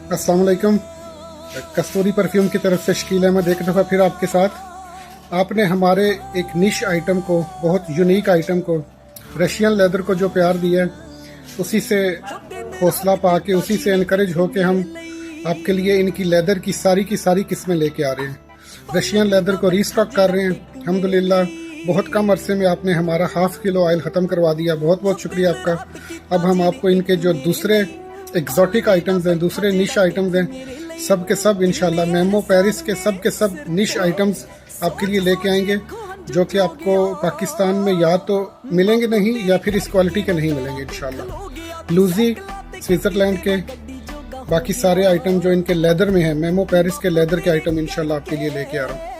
अस्सलाम वालेकुम। कस्तूरी परफ्यूम की तरफ से शकील अहमद एक दफ़ा फिर आपके साथ। आपने हमारे एक निश आइटम को, बहुत यूनिक आइटम को, रशियन लेदर को जो प्यार दिया है, उसी से हौसला पा के, उसी से इनकरेज हो के हम आपके लिए इनकी लेदर की सारी किस्में लेके आ रहे हैं। रशियन लेदर को रीस्टॉक कर रहे हैं अल्हम्दुलिल्लाह। बहुत कम अरसे में आपने हमारा 1/2 किलो ऑयल ख़त्म करवा दिया, बहुत बहुत शुक्रिया आपका। अब हम आपको इनके जो दूसरे एग्जॉटिक आइटम्स हैं, दूसरे निश आइटम्स हैं, सब के सब इंशाल्लाह मेमो पेरिस के सब निश आइटम्स आपके लिए लेके आएंगे, जो कि आपको पाकिस्तान में या तो मिलेंगे नहीं या फिर इस क्वालिटी के नहीं मिलेंगे इंशाल्लाह। लूजी स्विट्ज़रलैंड के, बाकी सारे आइटम जो इनके लेदर में हैं, मेमो पेरिस के लेदर के आइटम इंशाल्लाह आपके लिए लेके आ रहा हूँ।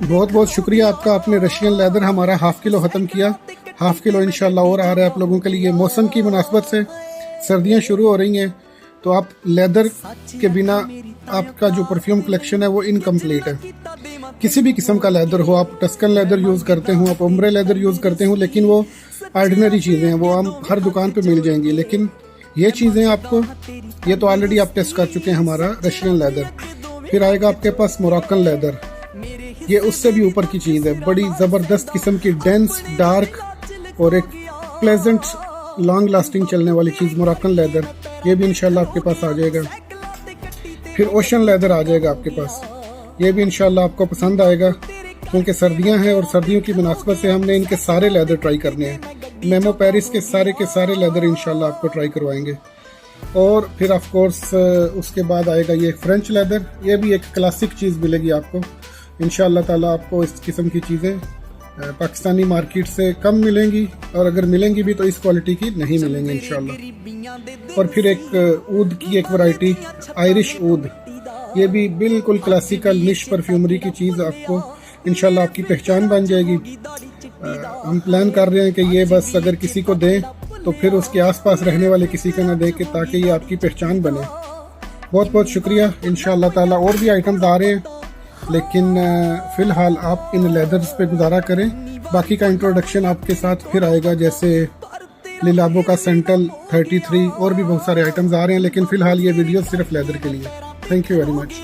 बहुत बहुत शुक्रिया आपका। आपने रशियन लेदर हमारा 1/2 किलो ख़त्म किया, 1/2 किलो इंशाल्लाह और आ रहा है आप लोगों के लिए। मौसम की मुनासबत से सर्दियाँ शुरू हो रही हैं, तो आप लेदर के बिना आपका जो परफ्यूम कलेक्शन है वो इनकम्प्लीट है। किसी भी किस्म का लेदर हो, आप टस्कन लेदर यूज़ करते हो, आप उम्रे लेदर यूज़ करते हो, लेकिन वो ऑर्डिनरी चीज़ें हैं, वो हम हर दुकान पे मिल जाएंगी। लेकिन ये चीज़ें आपको, ये तो ऑलरेडी आप टेस्ट कर चुके हैं हमारा रशियन लेदर। फिर आएगा आपके पास मोरक्कन लेदर, ये उससे भी ऊपर की चीज़ है, बड़ी ज़बरदस्त किस्म की डेंस डार्क और एक प्लेजेंट लॉन्ग लास्टिंग चलने वाली चीज़ मोरक्कन लेदर, ये भी इंशाल्लाह आपके पास आ जाएगा। फिर ओशन लेदर आ जाएगा आपके पास, ये भी इंशाल्लाह आपको पसंद आएगा, क्योंकि सर्दियां हैं और सर्दियों की मुनासबत से हमने इनके सारे लेदर ट्राई करने हैं। मेमो पेरिस के सारे लेदर इंशाल्लाह आपको ट्राई करवाएंगे। और फिर ऑफ कोर्स उसके बाद आएगा ये फ्रेंच लेदर, ये भी एक क्लासिक चीज़ मिलेगी आपको इंशाअल्लाह ताला। आपको इस किस्म की चीज़ें पाकिस्तानी मार्केट से कम मिलेंगी, और अगर मिलेंगी भी तो इस क्वालिटी की नहीं मिलेंगी इंशाअल्लाह। और फिर एक ऊद की एक वैरायटी, आयरिश ऊद, ये भी बिल्कुल क्लासिकल निश परफ्यूमरी की चीज़ आपको इंशाअल्लाह आपकी पहचान बन जाएगी। हम प्लान कर रहे हैं कि ये बस अगर किसी को दें तो फिर उसके आसपास रहने वाले किसी को ना दें, कि ताकि ये आपकी पहचान बने। बहुत बहुत शुक्रिया। इंशाअल्लाह ताला और भी आइटम्स आ रहे हैं, लेकिन फ़िलहाल आप इन लेदर्स पे गुजारा करें। बाकी का इंट्रोडक्शन आपके साथ फिर आएगा, जैसे लिलाबो का सेंटल 33 और भी बहुत सारे आइटम्स आ रहे हैं, लेकिन फ़िलहाल ये वीडियो सिर्फ लेदर के लिए। Thank you very much.